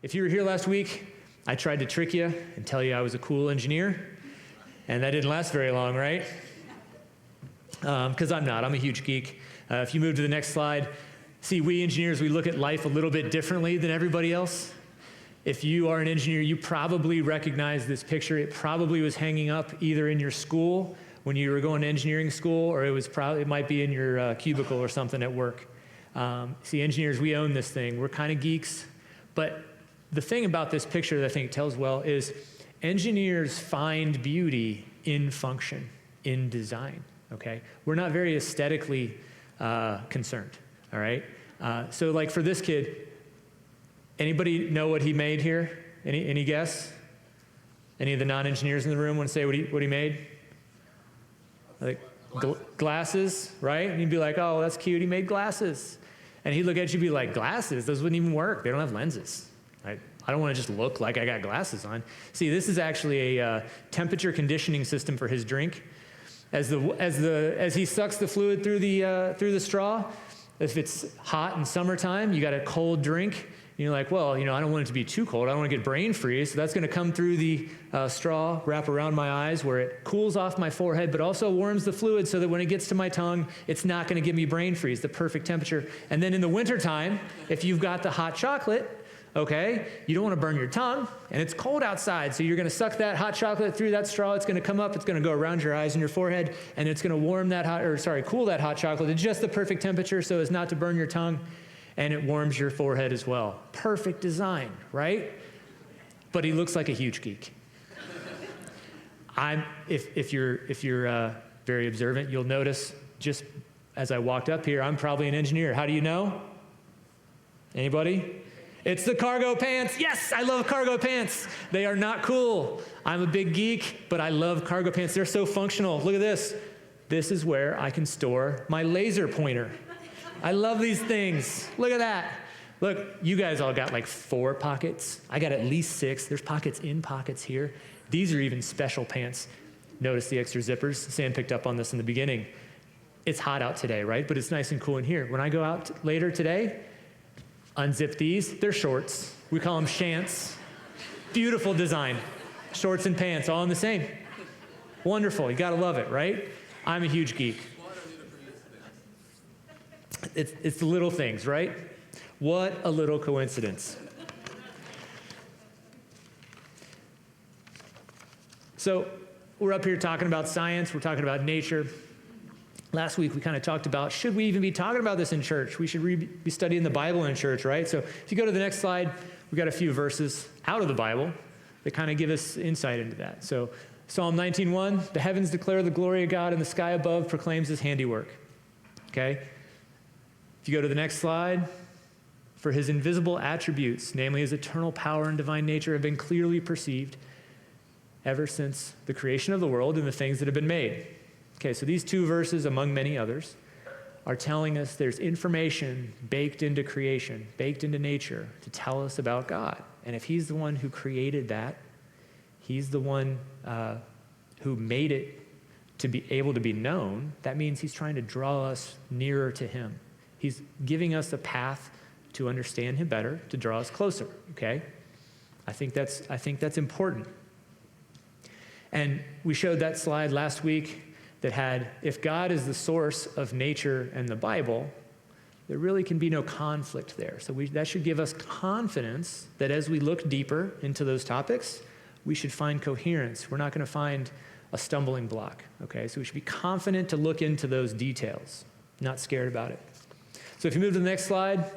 If you were here last week, I tried to trick you and tell you I was a cool engineer, and that didn't last very long, right? Because I'm not. I'm a huge geek. If you move to the next slide, see, we engineers, we look at life a little bit differently than everybody else. If you are an engineer, you probably recognize this picture. It probably was hanging up either in your school when you were going to engineering school, or it might be in your cubicle or something at work. See, engineers, we own this thing. We're kind of geeks. But the thing about this picture that I think tells well is engineers find beauty in function, in design, okay? We're not very aesthetically concerned, all right? So like for this kid, anybody know what he made here? Any guess? Any of the non-engineers in the room want to say what he made? Like glasses, right? And he'd be like, oh, that's cute, he made glasses. And he'd look at you and be like, glasses? Those wouldn't even work. They don't have lenses. Right? I don't want to just look like I got glasses on. See, this is actually a temperature conditioning system for his drink. As he sucks the fluid through the straw, if it's hot in summertime, you got a cold drink. And you're like, well, I don't want it to be too cold. I don't want to get brain freeze. So that's going to come through the straw, wrap around my eyes where it cools off my forehead, but also warms the fluid so that when it gets to my tongue, it's not going to give me brain freeze, the perfect temperature. And then in the wintertime, if you've got the hot chocolate, okay, you don't want to burn your tongue, and it's cold outside, so you're going to suck that hot chocolate through that straw. It's going to come up, it's going to go around your eyes and your forehead, and it's going to cool that hot chocolate to just the perfect temperature so as not to burn your tongue, and it warms your forehead as well. Perfect design, right? But he looks like a huge geek. If you're very observant, you'll notice just as I walked up here, I'm probably an engineer. How do you know? Anybody? It's the cargo pants. Yes, I love cargo pants. They are not cool. I'm a big geek, but I love cargo pants. They're so functional. Look at this. This is where I can store my laser pointer. I love these things. Look at that. Look, you guys all got like 4 pockets. I got at least 6. There's pockets in pockets here. These are even special pants. Notice the extra zippers. Sam picked up on this in the beginning. It's hot out today, right? But it's nice and cool in here. When I go out later today, unzip these. They're shorts. We call them shants. Beautiful design. Shorts and pants, all in the same. Wonderful. You got to love it, right? I'm a huge geek. It's the little things, right? What a little coincidence. So we're up here talking about science. We're talking about nature. Last week, we kind of talked about, should we even be talking about this in church? We should be studying the Bible in church, right? So if you go to the next slide, we've got a few verses out of the Bible that kind of give us insight into that. So Psalm 19:1, the heavens declare the glory of God, and the sky above proclaims his handiwork. Okay? If you go to the next slide, for his invisible attributes, namely his eternal power and divine nature, have been clearly perceived ever since the creation of the world and the things that have been made. Okay, so these 2 verses, among many others, are telling us there's information baked into creation, baked into nature, to tell us about God. And if he's the one who created that, he's the one who made it to be able to be known, that means he's trying to draw us nearer to him. He's giving us a path to understand him better, to draw us closer, okay? I think that's important. And we showed that slide last week that had, if God is the source of nature and the Bible, there really can be no conflict there. So that should give us confidence that as we look deeper into those topics, we should find coherence. We're not going to find a stumbling block, okay? So we should be confident to look into those details, not scared about it. So if you move to the next slide,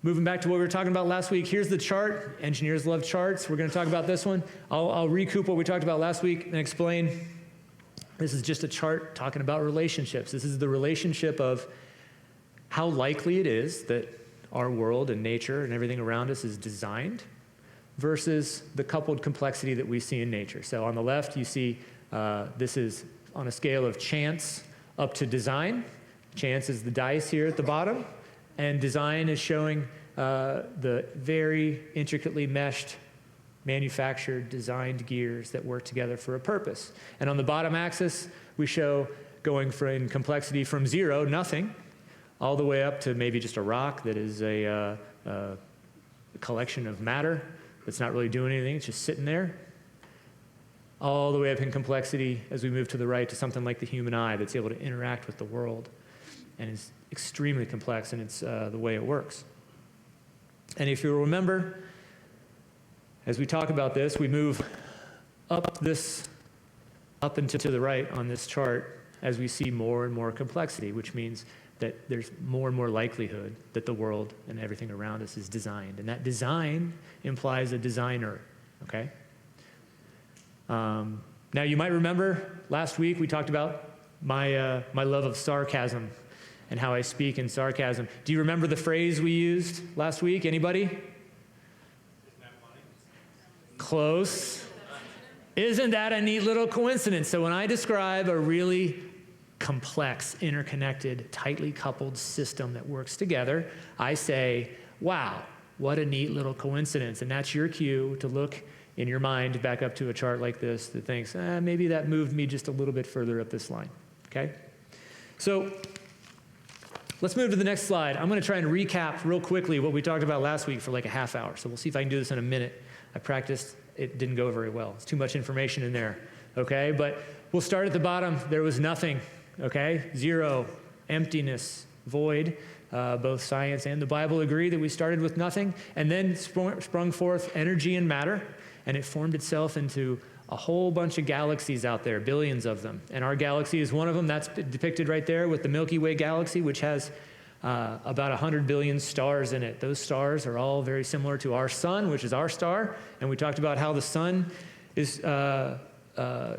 moving back to what we were talking about last week, here's the chart. Engineers love charts. We're going to talk about this one. I'll recoup what we talked about last week and explain. This is just a chart talking about relationships. This is the relationship of how likely it is that our world and nature and everything around us is designed versus the coupled complexity that we see in nature. So on the left, you see this is on a scale of chance up to design. Chance is the dice here at the bottom, and design is showing the very intricately meshed, manufactured, designed gears that work together for a purpose. And on the bottom axis, we show going in complexity from 0, nothing, all the way up to maybe just a rock that is collection of matter that's not really doing anything. It's just sitting there. All the way up in complexity as we move to the right to something like the human eye that's able to interact with the world and is extremely complex in its the way it works. And if you remember, as we talk about this, we move up and to the right on this chart as we see more and more complexity, which means that there's more and more likelihood that the world and everything around us is designed. And that design implies a designer, okay? Now, you might remember last week we talked about my love of sarcasm and how I speak in sarcasm. Do you remember the phrase we used last week? Anybody? Isn't that funny? Close. Isn't that a neat little coincidence? So when I describe a really complex, interconnected, tightly coupled system that works together, I say, wow, what a neat little coincidence. And that's your cue to look in your mind back up to a chart like this that thinks, maybe that moved me just a little bit further up this line, okay? So let's move to the next slide. I'm going to try and recap real quickly what we talked about last week for like a half hour. So we'll see if I can do this in a minute. I practiced. It didn't go very well. It's too much information in there, okay? But we'll start at the bottom. There was nothing, okay? Zero, emptiness, void. Both science and the Bible agree that we started with nothing, and then sprung forth energy and matter, and it formed itself into a whole bunch of galaxies out there, billions of them. And our galaxy is one of them. That's depicted right there with the Milky Way galaxy, which has about 100 billion stars in it. Those stars are all very similar to our sun, which is our star. And we talked about how the sun is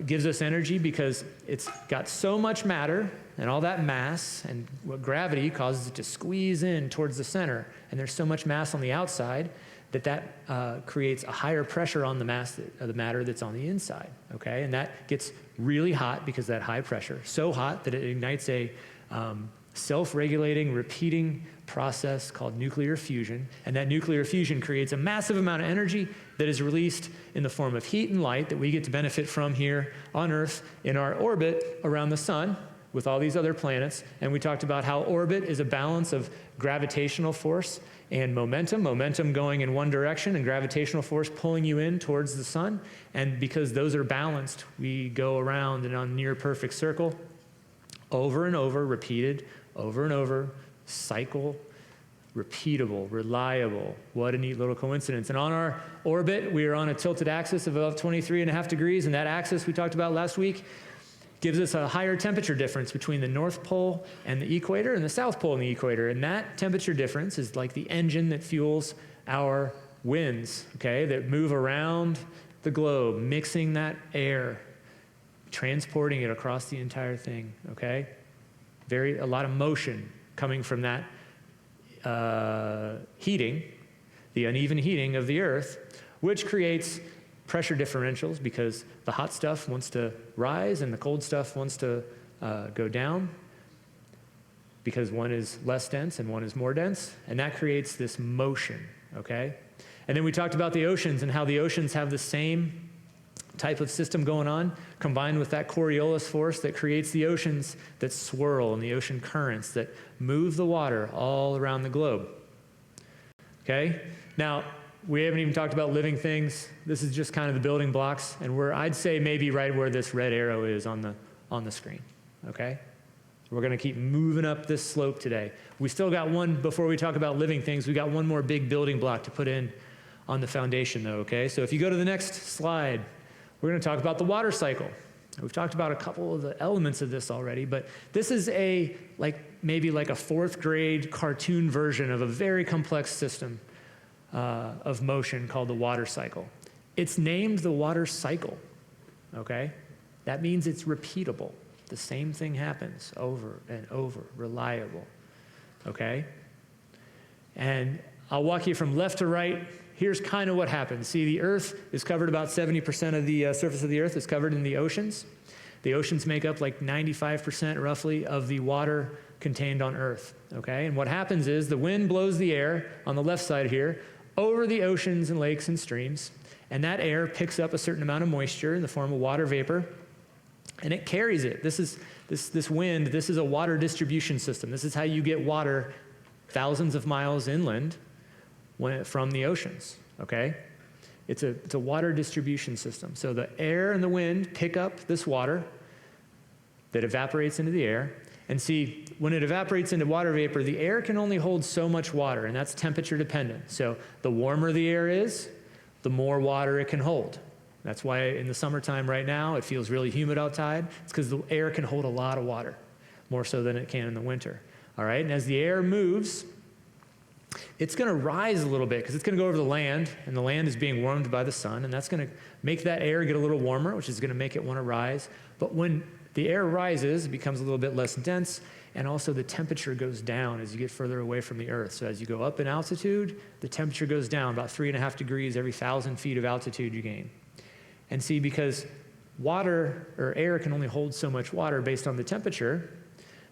gives us energy because it's got so much matter and all that mass, and what gravity causes it to squeeze in towards the center. And there's so much mass on the outside that creates a higher pressure on the mass of the matter that's on the inside, okay? And that gets really hot because of that high pressure, so hot that it ignites a self-regulating, repeating process called nuclear fusion. And that nuclear fusion creates a massive amount of energy that is released in the form of heat and light that we get to benefit from here on Earth in our orbit around the sun with all these other planets. And we talked about how orbit is a balance of gravitational force and momentum going in one direction and gravitational force pulling you in towards the sun. And because those are balanced, we go around in a near perfect circle over and over, repeated over and over, cycle, repeatable, reliable. What a neat little coincidence. And on our orbit, we are on a tilted axis of about 23.5 degrees, and that axis we talked about last week gives us a higher temperature difference between the North Pole and the equator and the South Pole and the equator. And that temperature difference is like the engine that fuels our winds, okay, that move around the globe, mixing that air, transporting it across the entire thing, okay? A lot of motion coming from that heating, the uneven heating of the Earth, which creates pressure differentials because the hot stuff wants to rise and the cold stuff wants to go down because one is less dense and one is more dense, and that creates this motion, okay? And then we talked about the oceans and how the oceans have the same type of system going on, combined with that Coriolis force that creates the oceans that swirl and the ocean currents that move the water all around the globe. Okay? Now, we haven't even talked about living things. This is just kind of the building blocks, and I'd say maybe right where this red arrow is on the screen. Okay? We're going to keep moving up this slope today. We still got one, before we talk about living things, we got one more big building block to put in on the foundation though, okay? So if you go to the next slide, we're going to talk about the water cycle. We've talked about a couple of the elements of this already, but this is maybe like a fourth grade cartoon version of a very complex system of motion called the water cycle. It's named the water cycle, okay? That means it's repeatable. The same thing happens over and over, reliable, okay? And I'll walk you from left to right. Here's kind of what happens. See, the Earth is covered, about 70% of the surface of the Earth is covered in the oceans. The oceans make up like 95% roughly of the water contained on Earth, okay? And what happens is the wind blows the air on the left side here over the oceans and lakes and streams, and that air picks up a certain amount of moisture in the form of water vapor, and it carries it. This wind, this is a water distribution system. This is how you get water thousands of miles inland from the oceans, okay? It's a water distribution system. So the air and the wind pick up this water that evaporates into the air. And see, when it evaporates into water vapor, the air can only hold so much water, and that's temperature dependent. So the warmer the air is, the more water it can hold. That's why in the summertime right now, it feels really humid outside. It's because the air can hold a lot of water, more so than it can in the winter. All right, and as the air moves, it's going to rise a little bit because it's going to go over the land, and the land is being warmed by the sun, and that's going to make that air get a little warmer, which is going to make it want to rise. But when the air rises, it becomes a little bit less dense, and also the temperature goes down as you get further away from the earth. So as you go up in altitude, the temperature goes down about 3.5 degrees every 1,000 feet of altitude you gain. And see, because water or air can only hold so much water based on the temperature,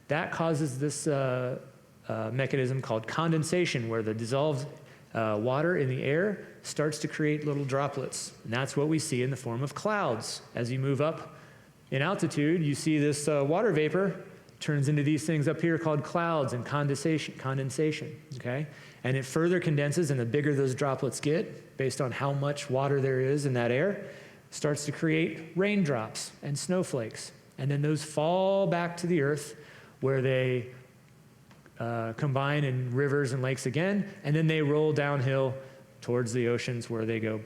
that causes this mechanism called condensation, where the dissolved water in the air starts to create little droplets. And that's what we see in the form of clouds. As you move up in altitude, you see this water vapor turns into these things up here called clouds and condensation, okay? And it further condenses, and the bigger those droplets get, based on how much water there is in that air, starts to create raindrops and snowflakes. And then those fall back to the earth, where they combine in rivers and lakes again, and then they roll downhill towards the oceans, where they go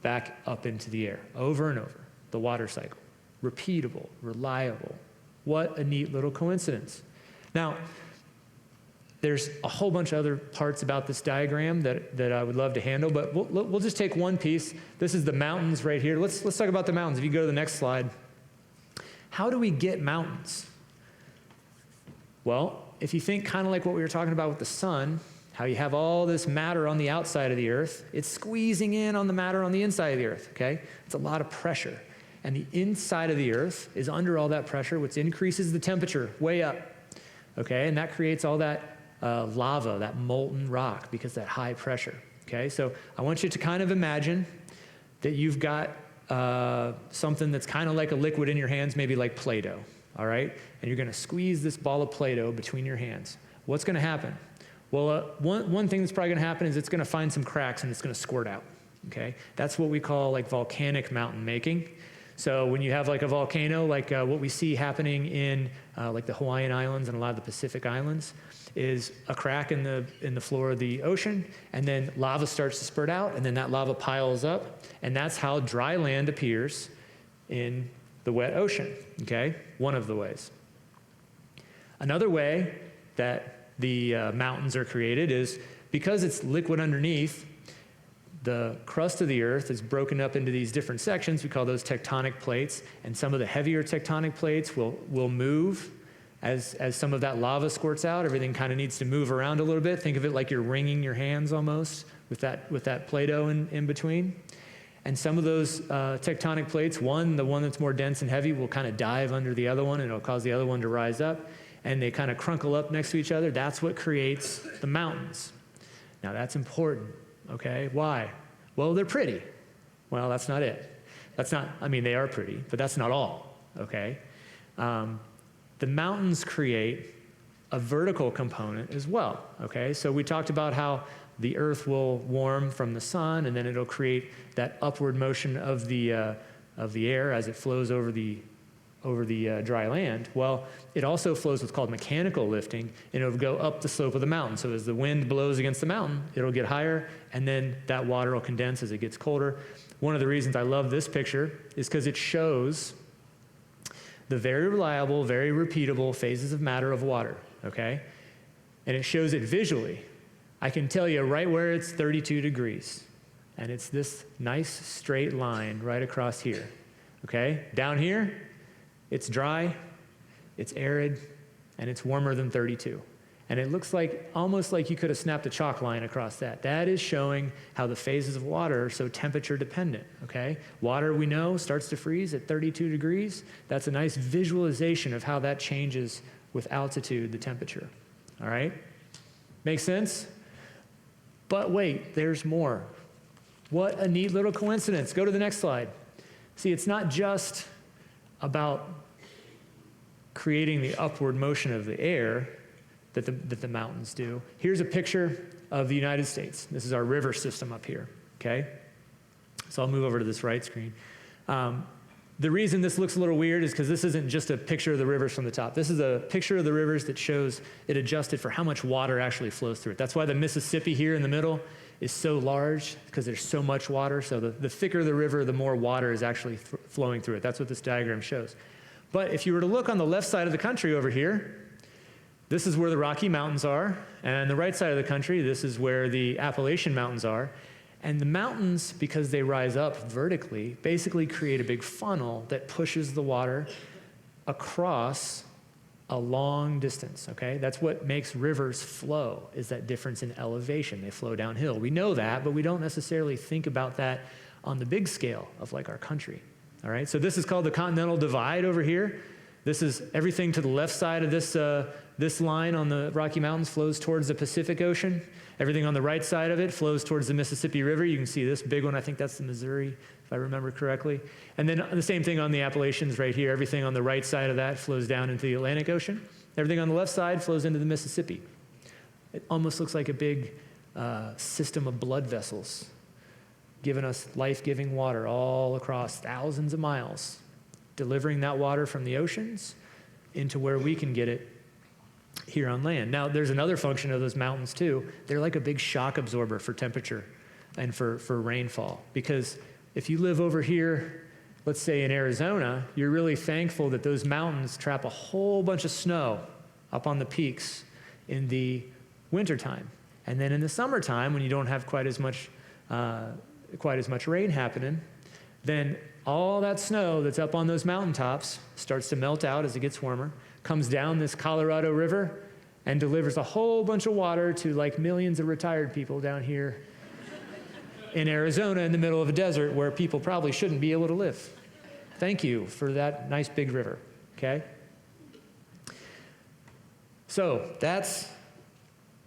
back up into the air, over and over. The water cycle. Repeatable, reliable. What a neat little coincidence. Now, there's a whole bunch of other parts about this diagram that I would love to handle, but we'll just take one piece. This is the mountains right here. Let's talk about the mountains. If you go to the next slide. How do we get mountains? Well, if you think kind of like what we were talking about with the sun, how you have all this matter on the outside of the earth, it's squeezing in on the matter on the inside of the earth, okay? It's a lot of pressure. And the inside of the earth is under all that pressure, which increases the temperature way up, okay? And that creates all that lava, that molten rock, because that high pressure, okay? So I want you to kind of imagine that you've got something that's kind of like a liquid in your hands, maybe like Play-Doh, all right? And you're gonna squeeze this ball of Play-Doh between your hands. What's gonna happen? Well, one thing that's probably gonna happen is it's gonna find some cracks and it's gonna squirt out, okay? That's what we call like volcanic mountain making. So when you have like a volcano, like what we see happening in like the Hawaiian Islands and a lot of the Pacific Islands, is a crack in the floor of the ocean, and then lava starts to spurt out, and then that lava piles up, and that's how dry land appears in the wet ocean, okay? One of the ways. Another way that the mountains are created is because it's liquid underneath, the crust of the earth is broken up into these different sections. We call those tectonic plates, and some of the heavier tectonic plates will move as some of that lava squirts out. Everything kind of needs to move around a little bit. Think of it like you're wringing your hands almost with that Play-Doh in between. And some of those tectonic plates, the one that's more dense and heavy, will kind of dive under the other one, and it'll cause the other one to rise up, and they kind of crunkle up next to each other. That's what creates the mountains. Now that's important. Okay, why? Well, they're pretty. Well, that's not it. They are pretty, but that's not all, okay? The mountains create a vertical component as well, okay? So we talked about how the earth will warm from the sun, and then it'll create that upward motion of the air as it flows over the dry land. Well, it also flows what's called mechanical lifting, and it'll go up the slope of the mountain. So as the wind blows against the mountain, it'll get higher, and then that water will condense as it gets colder. One of the reasons I love this picture is because it shows the very reliable, very repeatable phases of matter of water, okay? And it shows it visually. I can tell you right where it's 32 degrees, and it's this nice straight line right across here, okay? Down here, it's dry, it's arid, and it's warmer than 32. And it looks like, almost like you could have snapped a chalk line across that. That is showing how the phases of water are so temperature dependent, okay? Water, we know, starts to freeze at 32 degrees. That's a nice visualization of how that changes with altitude, the temperature, all right? Make sense? But wait, there's more. What a neat little coincidence. Go to the next slide. See, it's not just about creating the upward motion of the air that the mountains do. Here's a picture of the United States. This is our river system up here, okay? So I'll move over to this right screen. The reason this looks a little weird is because this isn't just a picture of the rivers from the top. This is a picture of the rivers that shows it adjusted for how much water actually flows through it. That's why the Mississippi here in the middle is so large, because there's so much water. So the thicker the river, the more water is actually flowing through it. That's what this diagram shows. But if you were to look on the left side of the country over here, this is where the Rocky Mountains are. And the right side of the country, this is where the Appalachian Mountains are. And the mountains, because they rise up vertically, basically create a big funnel that pushes the water across a long distance, okay? That's what makes rivers flow, is that difference in elevation. They flow downhill. We know that, but we don't necessarily think about that on the big scale of like our country, all right? So this is called the Continental Divide over here. This is everything to the left side of this line on the Rocky Mountains flows towards the Pacific Ocean. Everything on the right side of it flows towards the Mississippi River. You can see this big one. I think that's the Missouri, if I remember correctly. And then the same thing on the Appalachians right here. Everything on the right side of that flows down into the Atlantic Ocean. Everything on the left side flows into the Mississippi. It almost looks like a big system of blood vessels, giving us life-giving water all across thousands of miles, delivering that water from the oceans into where we can get it here on land. Now, there's another function of those mountains too. They're like a big shock absorber for temperature and for rainfall. Because if you live over here, let's say in Arizona, you're really thankful that those mountains trap a whole bunch of snow up on the peaks in the wintertime. And then in the summertime, when you don't have quite as much rain happening, then all that snow that's up on those mountaintops starts to melt out as it gets warmer, comes down this Colorado River, and delivers a whole bunch of water to like millions of retired people down here in Arizona in the middle of a desert where people probably shouldn't be able to live. Thank you for that nice big river, okay? So that's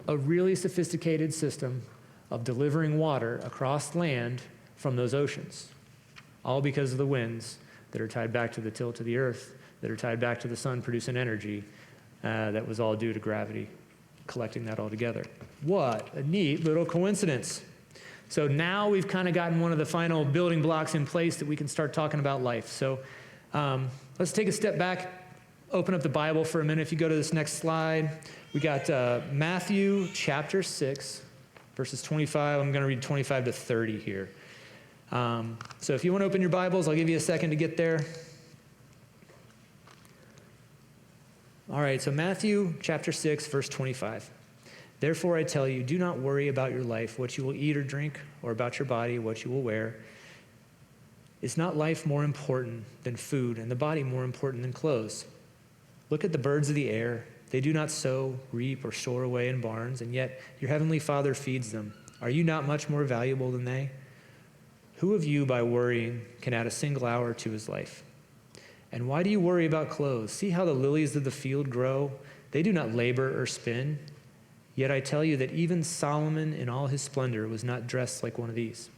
a really sophisticated system of delivering water across land from those oceans, all because of the winds that are tied back to the tilt of the earth, that are tied back to the sun producing energy. That was all due to gravity, collecting that all together. What a neat little coincidence. So now we've kind of gotten one of the final building blocks in place that we can start talking about life. So let's take a step back, open up the Bible for a minute. If you go to this next slide, we got Matthew chapter 6, verses 25. I'm going to read 25 to 30 here. So if you want to open your Bibles, I'll give you a second to get there. All right, so Matthew chapter 6, verse 25. Therefore I tell you, do not worry about your life, what you will eat or drink, or about your body, what you will wear. Is not life more important than food, and the body more important than clothes? Look at the birds of the air. They do not sow, reap, or store away in barns, and yet your heavenly Father feeds them. Are you not much more valuable than they? Who of you, by worrying, can add a single hour to his life? And why do you worry about clothes? See how the lilies of the field grow? They do not labor or spin. Yet I tell you that even Solomon in all his splendor was not dressed like one of these.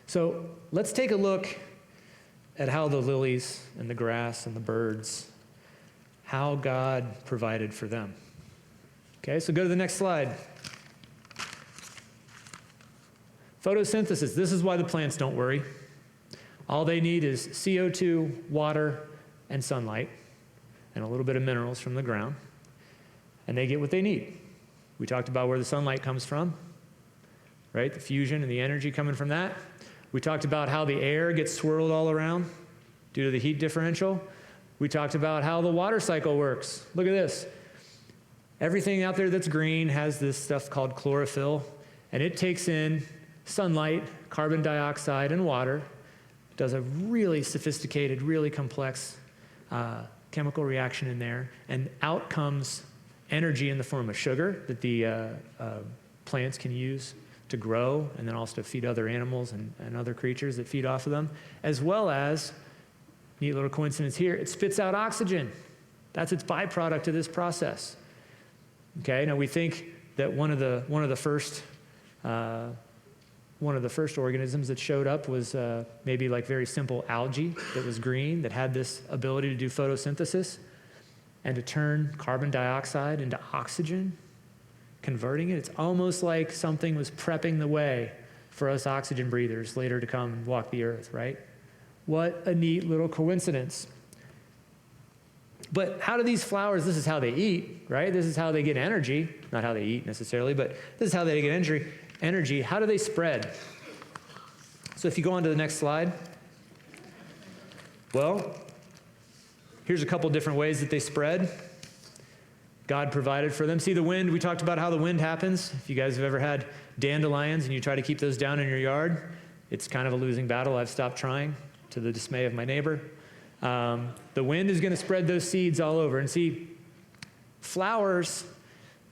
So let's take a look at how the lilies and the grass and the birds, how God provided for them. Okay, so go to the next slide. Photosynthesis. This is why the plants don't worry. All they need is CO2, water, and sunlight, and a little bit of minerals from the ground, and they get what they need. We talked about where the sunlight comes from, right? The fusion and the energy coming from that. We talked about how the air gets swirled all around due to the heat differential. We talked about how the water cycle works. Look at this. Everything out there that's green has this stuff called chlorophyll, and it takes in sunlight, carbon dioxide, and water, does a really sophisticated, really complex chemical reaction in there, and out comes energy in the form of sugar that the plants can use to grow, and then also to feed other animals and other creatures that feed off of them, as well as, neat little coincidence here, it spits out oxygen. That's its byproduct of this process. Okay, now we think that one of the first organisms that showed up was maybe like very simple algae that was green, that had this ability to do photosynthesis and to turn carbon dioxide into oxygen converting it. It's almost like something was prepping the way for us oxygen breathers later to come and walk the earth, right? What a neat little coincidence. But how do these flowers, this is how they eat, right? This is how they get energy. Not how they eat necessarily, but this is how they get energy. How do they spread? So if you go on to the next slide. Well, here's a couple different ways that they spread. God provided for them. See the wind, we talked about how the wind happens. If you guys have ever had dandelions and you try to keep those down in your yard, it's kind of a losing battle. I've stopped trying, to the dismay of my neighbor. The wind is going to spread those seeds all over. And see, flowers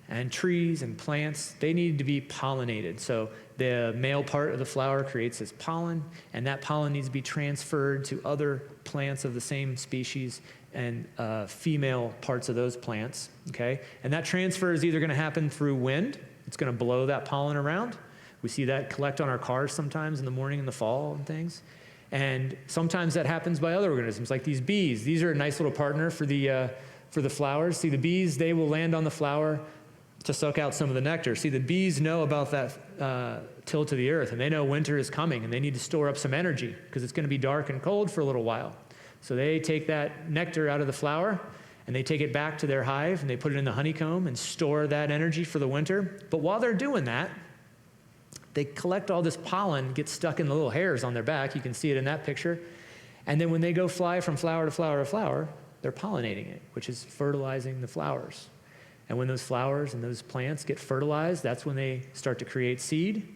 and trees and plants, they need to be pollinated. So the male part of the flower creates this pollen, and that pollen needs to be transferred to other plants of the same species and female parts of those plants, okay? And that transfer is either going to happen through wind. It's going to blow that pollen around. We see that collect on our cars sometimes in the morning in the fall and things. And sometimes that happens by other organisms, like these bees. These are a nice little partner for the flowers. See, the bees, they will land on the flower to suck out some of the nectar. See, the bees know about that tilt of the earth, and they know winter is coming, and they need to store up some energy because it's going to be dark and cold for a little while. So they take that nectar out of the flower, and they take it back to their hive, and they put it in the honeycomb and store that energy for the winter. But while they're doing that, they collect all this pollen, gets stuck in the little hairs on their back. You can see it in that picture. And then when they go fly from flower to flower to flower, they're pollinating it, which is fertilizing the flowers. And when those flowers and those plants get fertilized, that's when they start to create seed.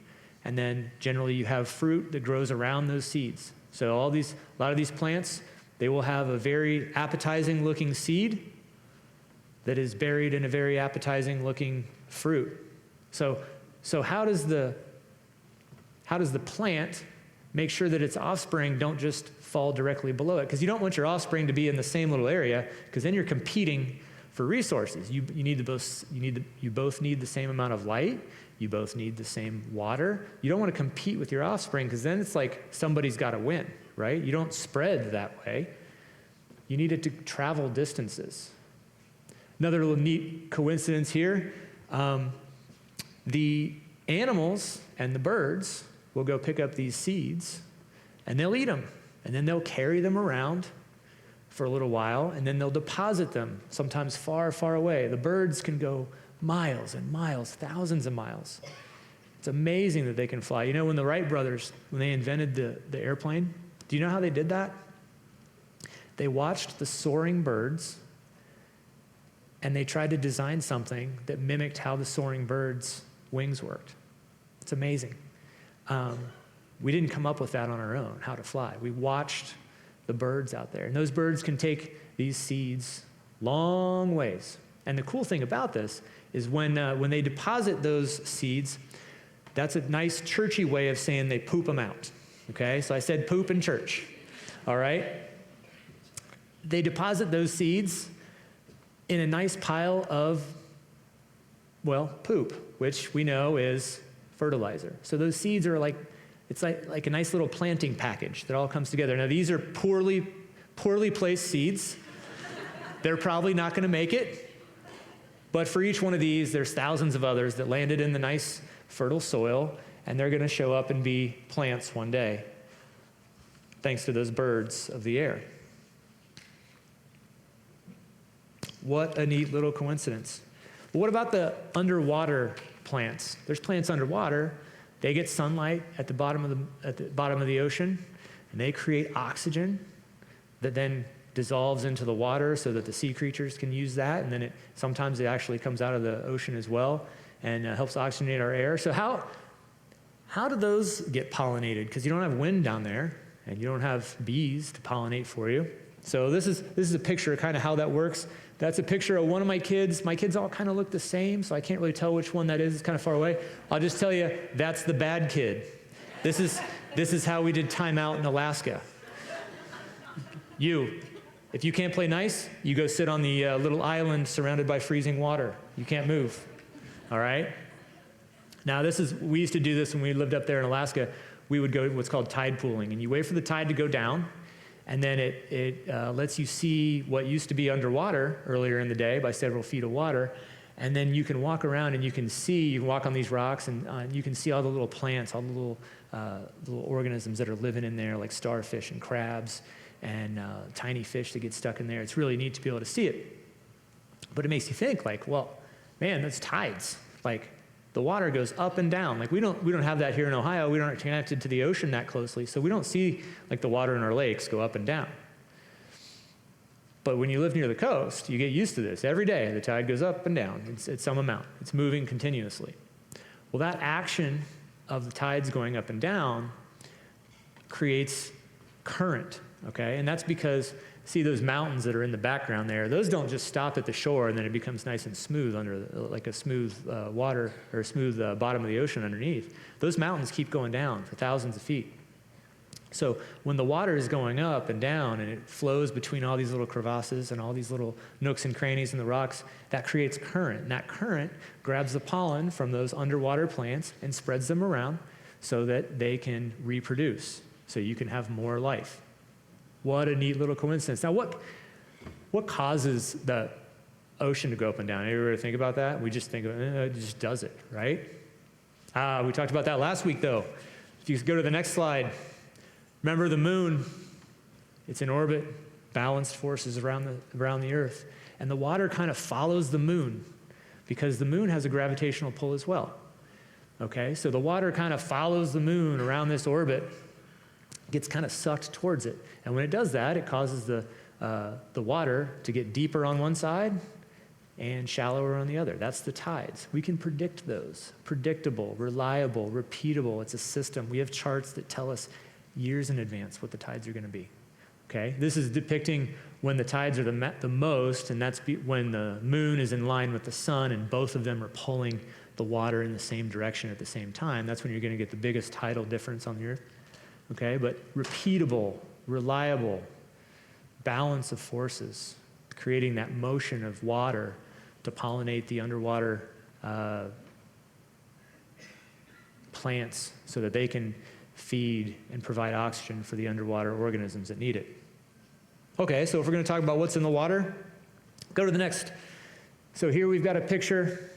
And then generally you have fruit that grows around those seeds. So a lot of these plants, they will have a very appetizing looking seed that is buried in a very appetizing looking fruit. So how does the plant make sure that its offspring don't just fall directly below it? Because you don't want your offspring to be in the same little area, because then you're competing for resources. You both need the same amount of light. You both need the same water. You don't want to compete with your offspring, because then it's like somebody's got to win, right? You don't spread that way. You need it to travel distances. Another little neat coincidence here. The animals and the birds will go pick up these seeds, and they'll eat them, and then they'll carry them around for a little while, and then they'll deposit them, sometimes far, far away. The birds can go miles and miles, thousands of miles. It's amazing that they can fly. You know, when the Wright brothers, when they invented the airplane, do you know how they did that? They watched the soaring birds, and they tried to design something that mimicked how the soaring birds' wings worked. It's amazing. We didn't come up with that on our own, how to fly. We watched the birds out there. And those birds can take these seeds long ways. And the cool thing about this is when they deposit those seeds, that's a nice churchy way of saying they poop them out. Okay? So I said poop in church. All right? They deposit those seeds in a nice pile of, well, poop, which we know is fertilizer. So those seeds are it's like a nice little planting package that all comes together. Now, these are poorly placed seeds. They're probably not going to make it. But for each one of these, there's thousands of others that landed in the nice, fertile soil, and they're going to show up and be plants one day, thanks to those birds of the air. What a neat little coincidence. But what about the underwater plants? There's plants underwater. They get sunlight at the bottom of the ocean, and they create oxygen that then dissolves into the water so that the sea creatures can use that, and then sometimes it actually comes out of the ocean as well and helps oxygenate our air. So how do those get pollinated? Because you don't have wind down there, and you don't have bees to pollinate for you. So this is a picture of kind of how that works. That's a picture of one of my kids. My kids all kind of look the same, so I can't really tell which one that is. It's kind of far away. I'll just tell you, that's the bad kid. This is how we did time out in Alaska. If you can't play nice, you go sit on the little island surrounded by freezing water. You can't move, all right? Now, we used to do this when we lived up there in Alaska. We would go what's called tide pooling, and you wait for the tide to go down, and then it lets you see what used to be underwater earlier in the day by several feet of water, And then you can walk around and you can walk on these rocks and you can see all the little plants, all the little organisms that are living in there, like starfish and crabs and tiny fish that get stuck in there. It's really neat to be able to see it. But it makes you think, like, well, man, that's tides. Like, the water goes up and down. Like, we don't have that here in Ohio. We aren't connected to the ocean that closely, so we don't see, like, the water in our lakes go up and down. But when you live near the coast, you get used to this. Every day, the tide goes up and down. It's some amount. It's moving continuously. Well, that action of the tides going up and down creates current, okay? And that's because, see those mountains that are in the background there, those don't just stop at the shore and then it becomes nice and smooth under, like a smooth water or a smooth bottom of the ocean underneath. Those mountains keep going down for thousands of feet. So when the water is going up and down and it flows between all these little crevasses and all these little nooks and crannies in the rocks, that creates current. And that current grabs the pollen from those underwater plants and spreads them around so that they can reproduce, so you can have more life. What a neat little coincidence. Now, what causes the ocean to go up and down? Anybody ever think about that? We just think it just does it, right? We talked about that last week, though. If you go to the next slide, remember the moon. It's in orbit, balanced forces around the Earth. And the water kind of follows the moon because the moon has a gravitational pull as well. Okay, so the water kind of follows the moon around this orbit, gets kind of sucked towards it. And when it does that, it causes the water to get deeper on one side and shallower on the other. That's the tides. We can predict those. Predictable, reliable, repeatable. It's a system. We have charts that tell us years in advance what the tides are going to be. Okay? This is depicting when the tides are the most, and that's when the moon is in line with the sun and both of them are pulling the water in the same direction at the same time. That's when you're going to get the biggest tidal difference on the Earth. Okay? But repeatable, reliable, balance of forces, creating that motion of water to pollinate the underwater plants so that they can feed and provide oxygen for the underwater organisms that need it. Okay, so if we're going to talk about what's in the water, go to the next. So here we've got a picture.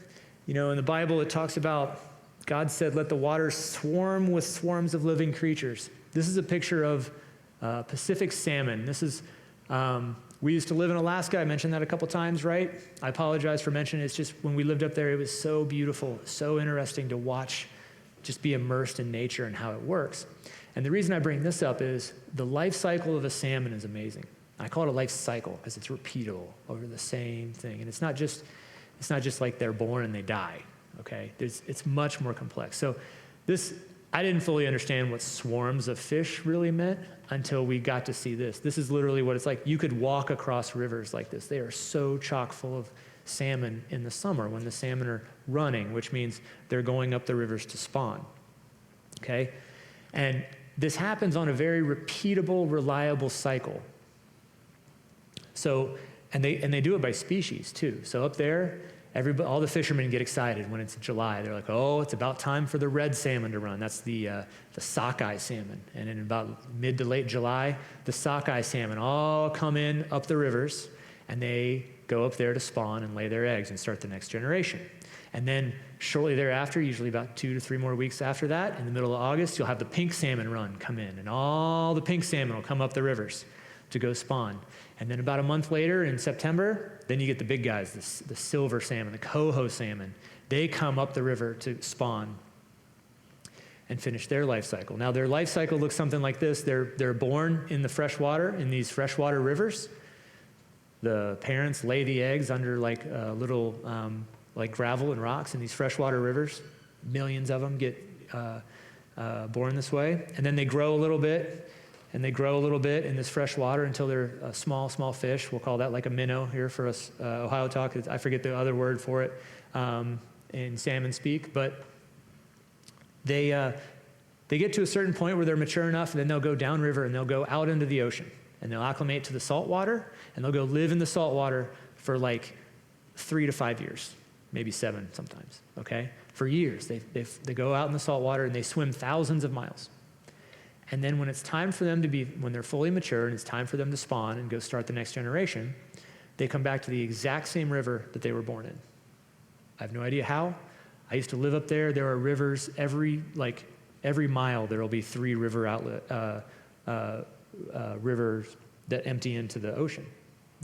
You know, in the Bible it talks about God said, let the waters swarm with swarms of living creatures. This is a picture of Pacific salmon. This is, we used to live in Alaska. I mentioned that a couple times, right? I apologize for mentioning it. It's just when we lived up there, it was so beautiful, so interesting to watch, just be immersed in nature and how it works. And the reason I bring this up is the life cycle of a salmon is amazing. I call it a life cycle because it's repeatable over the same thing. And it's not just like they're born and they die, okay? It's much more complex. So this, I didn't fully understand what swarms of fish really meant until we got to see this. This is literally what it's like. You could walk across rivers like this. They are so chock full of salmon in the summer when the salmon are running, which means they're going up the rivers to spawn, okay? And this happens on a very repeatable, reliable cycle. So, and they do it by species too. So up there, all the fishermen get excited when it's July. They're like, oh, it's about time for the red salmon to run. That's the sockeye salmon. And in about mid to late July, the sockeye salmon all come in up the rivers, and they go up there to spawn and lay their eggs and start the next generation. And then shortly thereafter, usually about 2 to 3 more weeks after that, in the middle of August, you'll have the pink salmon run come in, and all the pink salmon will come up the rivers to go spawn. And then about a month later in September, then you get the big guys, the silver salmon, the coho salmon. They come up the river to spawn and finish their life cycle. Now their life cycle looks something like this. They're born in the fresh water, in these freshwater rivers. The parents lay the eggs under like little like gravel and rocks in these freshwater rivers. Millions of them get born this way. And then they grow a little bit. And they grow a little bit in this fresh water until they're a small fish. We'll call that like a minnow here for us, Ohio talk. I forget the other word for it in salmon speak. But they get to a certain point where they're mature enough, and then they'll go downriver and they'll go out into the ocean. And they'll acclimate to the salt water, and they'll go live in the salt water for like 3 to 5 years, maybe 7 sometimes, okay? For years. They go out in the salt water, and they swim thousands of miles. And then when it's time for them when they're fully mature and it's time for them to spawn and go start the next generation, they come back to the exact same river that they were born in. I have no idea how. I used to live up there. There are rivers every mile. There will be 3 rivers that empty into the ocean.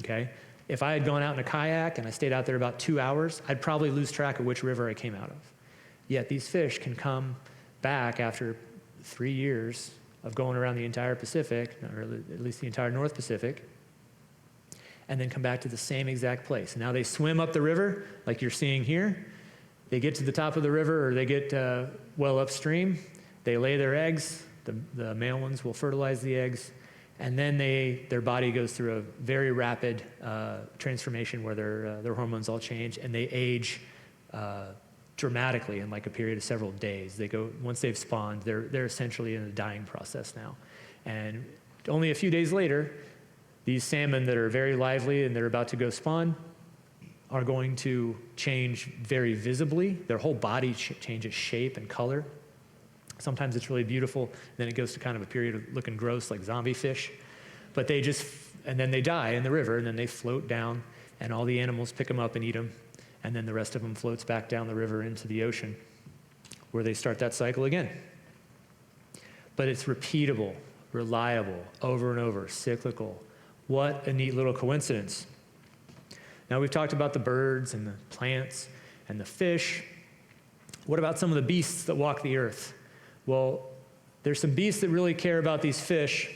Okay. If I had gone out in a kayak and I stayed out there about 2 hours, I'd probably lose track of which river I came out of. Yet these fish can come back after 3 years of going around the entire Pacific, or at least the entire North Pacific, and then come back to the same exact place. And now they swim up the river, like you're seeing here. They get to the top of the river, or they get well upstream. They lay their eggs. The male ones will fertilize the eggs. And then their body goes through a very rapid transformation where their hormones all change, and they age dramatically in like a period of several days. Once they've spawned, they're essentially in a dying process now. And only a few days later, these salmon that are very lively and they're about to go spawn are going to change very visibly. Their whole body changes shape and color. Sometimes it's really beautiful, then it goes to kind of a period of looking gross like zombie fish. But and then they die in the river, and then they float down, and all the animals pick them up and eat them, and then the rest of them floats back down the river into the ocean, where they start that cycle again. But it's repeatable, reliable, over and over, cyclical. What a neat little coincidence. Now we've talked about the birds and the plants and the fish. What about some of the beasts that walk the earth? Well, there's some beasts that really care about these fish.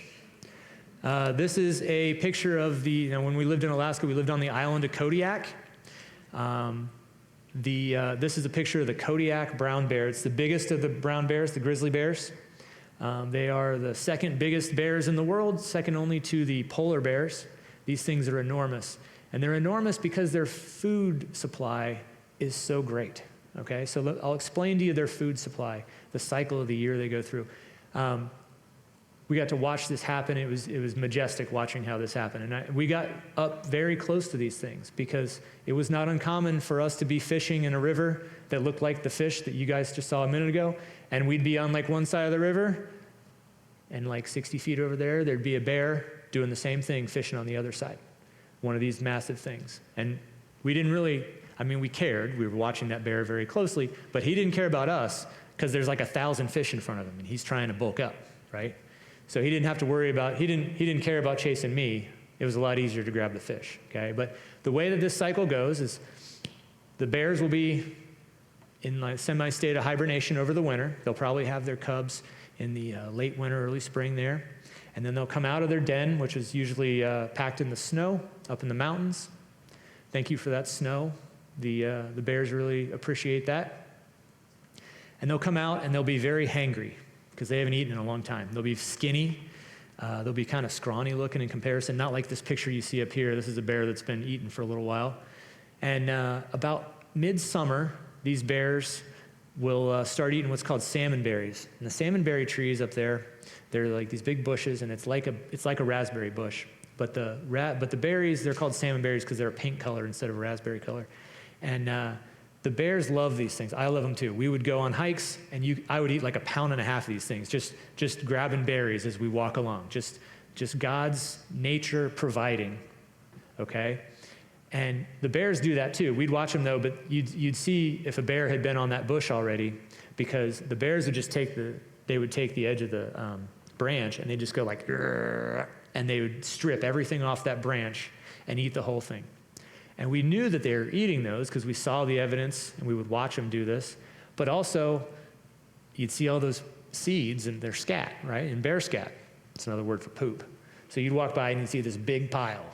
This is a picture of when we lived in Alaska, we lived on the island of Kodiak. This is a picture of the Kodiak brown bear. It's the biggest of the brown bears, the grizzly bears. They are the second biggest bears in the world, second only to the polar bears. These things are enormous. And they're enormous because their food supply is so great. Okay, so I'll explain to you their food supply, the cycle of the year they go through. We got to watch this happen. It was majestic watching how this happened. And we got up very close to these things because it was not uncommon for us to be fishing in a river that looked like the fish that you guys just saw a minute ago. And we'd be on like one side of the river, and like 60 feet over there, there'd be a bear doing the same thing, fishing on the other side. One of these massive things. And we didn't really, we cared. We were watching that bear very closely, but he didn't care about us because there's like 1,000 fish in front of him, and he's trying to bulk up, right? So he didn't have to worry about, he didn't care about chasing me. It was a lot easier to grab the fish, okay? But the way that this cycle goes is the bears will be in like semi-state of hibernation over the winter. They'll probably have their cubs in the late winter, early spring there. And then they'll come out of their den, which is usually packed in the snow up in the mountains. Thank you for that snow. The bears really appreciate that. And they'll come out and they'll be very hangry because they haven't eaten in a long time. They'll be skinny. They'll be kind of scrawny looking in comparison, not like this picture you see up here. This is a bear that's been eaten for a little while. And about midsummer, these bears will start eating what's called salmon berries. And the salmon berry trees up there, they're like these big bushes, and it's like a raspberry bush. But the berries, they're called salmon berries because they're a pink color instead of a raspberry color. And the bears love these things. I love them too. We would go on hikes, and I would eat like 1.5 pounds of these things, just grabbing berries as we walk along. Just God's nature providing, okay? And the bears do that too. We'd watch them though, but you'd see if a bear had been on that bush already, because the bears would just take the edge of the branch, and they'd just go like, and they would strip everything off that branch and eat the whole thing. And we knew that they were eating those because we saw the evidence, and we would watch them do this. But also, you'd see all those seeds, and they're scat, right? And bear scat. It's another word for poop. So you'd walk by and you'd see this big pile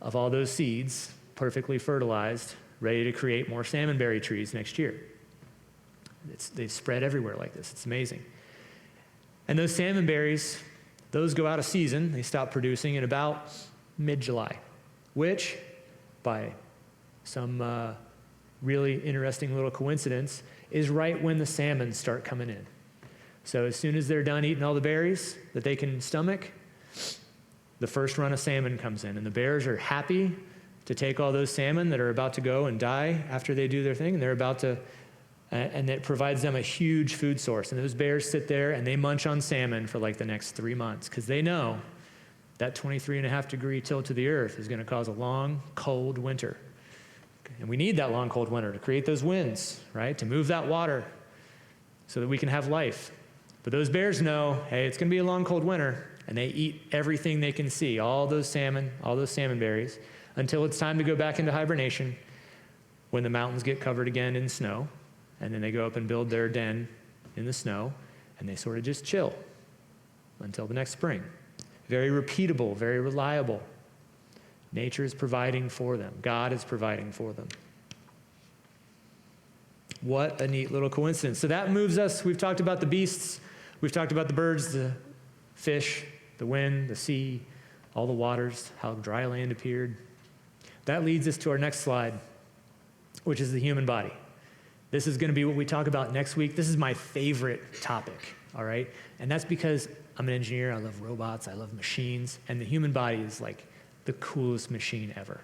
of all those seeds, perfectly fertilized, ready to create more salmonberry trees next year. They've spread everywhere like this. It's amazing. And those salmonberries, those go out of season. They stop producing in about mid-July, which, by some really interesting little coincidence, is right when the salmon start coming in. So as soon as they're done eating all the berries that they can stomach, the first run of salmon comes in, and the bears are happy to take all those salmon that are about to go and die after they do their thing, and they're about to, and it provides them a huge food source. And those bears sit there and they munch on salmon for like the next 3 months because they know that 23.5 degree tilt to the earth is going to cause a long, cold winter. And we need that long, cold winter to create those winds, right? To move that water so that we can have life. But those bears know, hey, it's going to be a long, cold winter, and they eat everything they can see, all those salmon berries, until it's time to go back into hibernation when the mountains get covered again in snow, and then they go up and build their den in the snow, and they sort of just chill until the next spring. Very repeatable, very reliable. Nature is providing for them. God is providing for them. What a neat little coincidence. So that moves us. We've talked about the beasts. We've talked about the birds, the fish, the wind, the sea, all the waters, how dry land appeared. That leads us to our next slide, which is the human body. This is going to be what we talk about next week. This is my favorite topic, all right? And that's because I'm an engineer. I love robots. I love machines. And the human body is like the coolest machine ever.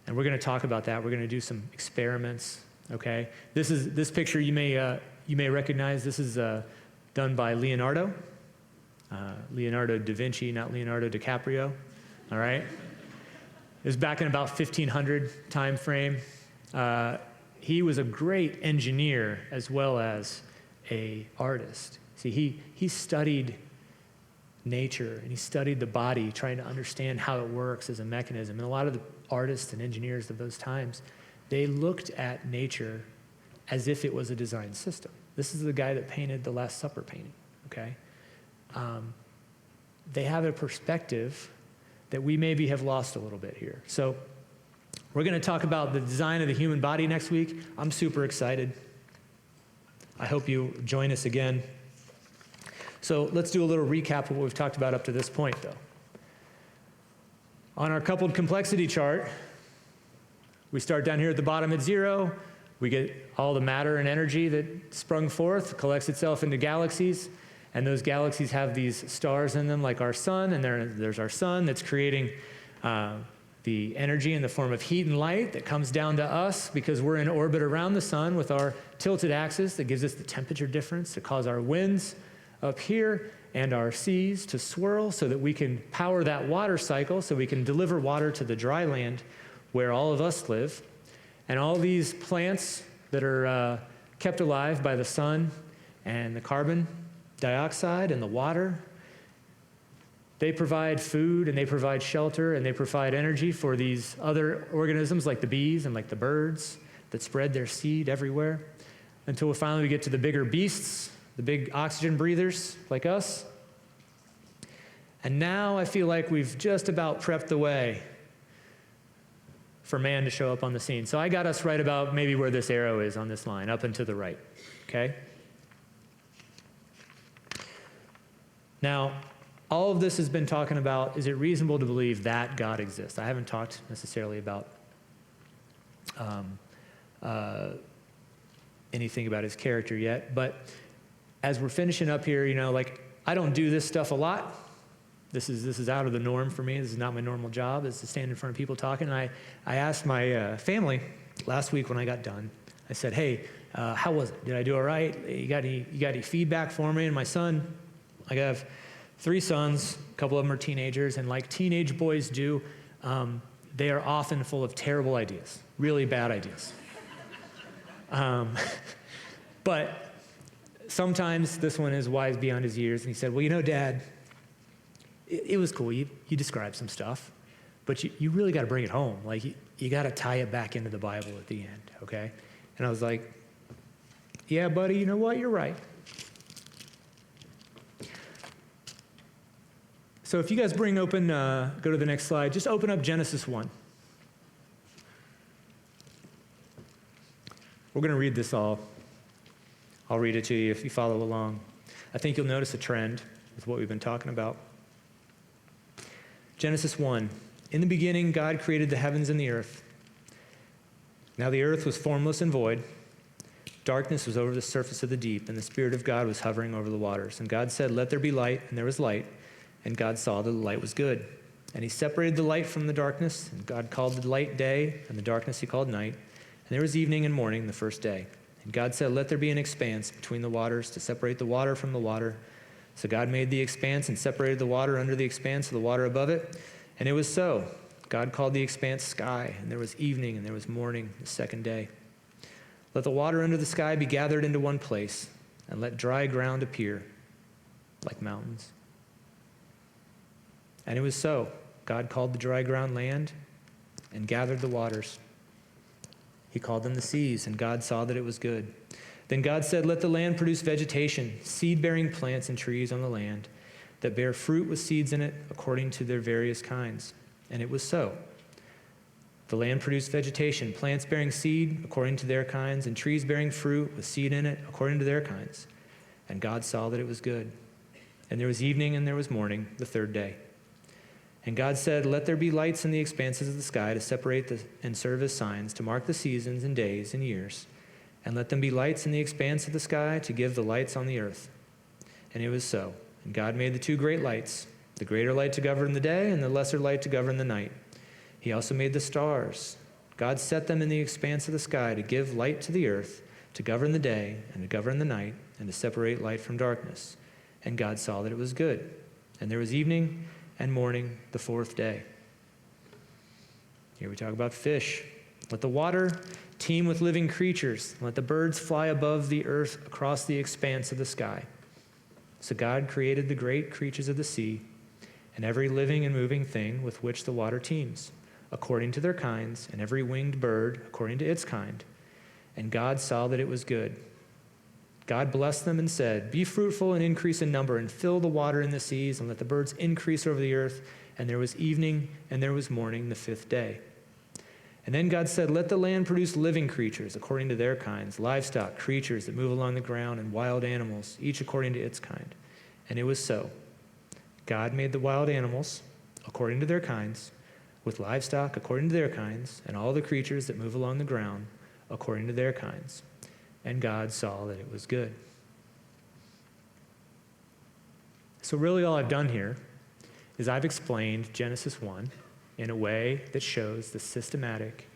And we're going to talk about that. We're going to do some experiments, okay? This picture you may recognize. This is done by Leonardo. Leonardo da Vinci, not Leonardo DiCaprio, all right? It was back in about 1500 time frame. He was a great engineer as well as an artist. See, he studied nature and he studied the body, trying to understand how it works as a mechanism. And a lot of the artists and engineers of those times, they looked at nature as if it was a design system. This is the guy that painted the Last Supper painting, okay? They have a perspective that we maybe have lost a little bit here. So we're going to talk about the design of the human body next week. I'm super excited. I hope you join us again. So let's do a little recap of what we've talked about up to this point, though. On our coupled complexity chart, we start down here at the bottom at 0. We get all the matter and energy that sprung forth, collects itself into galaxies, and those galaxies have these stars in them like our sun, and there's our sun that's creating the energy in the form of heat and light that comes down to us because we're in orbit around the sun with our tilted axis that gives us the temperature difference to cause our winds up here and our seas to swirl so that we can power that water cycle, so we can deliver water to the dry land where all of us live. And all these plants that are kept alive by the sun and the carbon dioxide and the water, they provide food and they provide shelter and they provide energy for these other organisms like the bees and like the birds that spread their seed everywhere until we finally get to the bigger beasts, the big oxygen breathers like us. And now I feel like we've just about prepped the way for man to show up on the scene. So I got us right about maybe where this arrow is on this line, up and to the right, okay? Now, all of this has been talking about, is it reasonable to believe that God exists? I haven't talked necessarily about anything about his character yet, but as we're finishing up here, I don't do this stuff a lot. This is out of the norm for me. This is not my normal job, is to stand in front of people talking. And I asked my family last week when I got done, I said, hey, how was it? Did I do all right? You got any feedback for me? And my son, I have 3 sons, a couple of them are teenagers, and like teenage boys do, they are often full of terrible ideas, really bad ideas. But sometimes this one is wise beyond his years, and he said, well, Dad, it was cool. You described some stuff, but you really got to bring it home. Like, you got to tie it back into the Bible at the end, okay? And I was like, yeah, buddy, you know what? You're right. So if you guys go to the next slide, just open up Genesis 1. We're going to read this all. I'll read it to you if you follow along. I think you'll notice a trend with what we've been talking about. Genesis 1. In the beginning, God created the heavens and the earth. Now the earth was formless and void. Darkness was over the surface of the deep, and the Spirit of God was hovering over the waters. And God said, let there be light, and there was light. And God saw that the light was good. And he separated the light from the darkness, and God called the light day, and the darkness he called night. And there was evening and morning the first day. And God said, let there be an expanse between the waters to separate the water from the water. So God made the expanse and separated the water under the expanse of the water above it. And it was so. God called the expanse sky, and there was evening and there was morning the second day. Let the water under the sky be gathered into one place, and let dry ground appear like mountains. And it was so. God called the dry ground land and gathered the waters. He called them the seas, and God saw that it was good. Then God said, let the land produce vegetation, seed-bearing plants and trees on the land that bear fruit with seeds in it according to their various kinds. And it was so. The land produced vegetation, plants bearing seed according to their kinds, and trees bearing fruit with seed in it according to their kinds. And God saw that it was good. And there was evening and there was morning the third day. And God said, let there be lights in the expanses of the sky to separate and serve as signs, to mark the seasons and days and years. And let them be lights in the expanse of the sky to give the lights on the earth. And it was so. And God made the two great lights, the greater light to govern the day and the lesser light to govern the night. He also made the stars. God set them in the expanse of the sky to give light to the earth, to govern the day and to govern the night, and to separate light from darkness. And God saw that it was good. And there was evening and morning the fourth day. Here we talk about fish. Let the water teem with living creatures. Let the birds fly above the earth across the expanse of the sky. So God created the great creatures of the sea and every living and moving thing with which the water teems, according to their kinds, and every winged bird according to its kind. And God saw that it was good. God blessed them and said, be fruitful and increase in number, and fill the water in the seas, and let the birds increase over the earth. And there was evening and there was morning the fifth day. And then God said, let the land produce living creatures according to their kinds, livestock, creatures that move along the ground, and wild animals, each according to its kind. And it was so. God made the wild animals according to their kinds, with livestock according to their kinds, and all the creatures that move along the ground according to their kinds. And God saw that it was good. So really all I've done here is I've explained Genesis 1 in a way that shows the systematic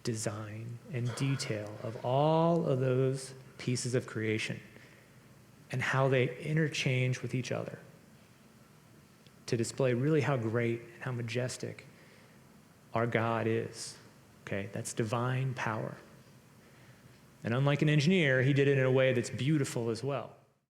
design and detail of all of those pieces of creation and how they interchange with each other to display really how great and how majestic our God is. Okay, that's divine power. And unlike an engineer, he did it in a way that's beautiful as well.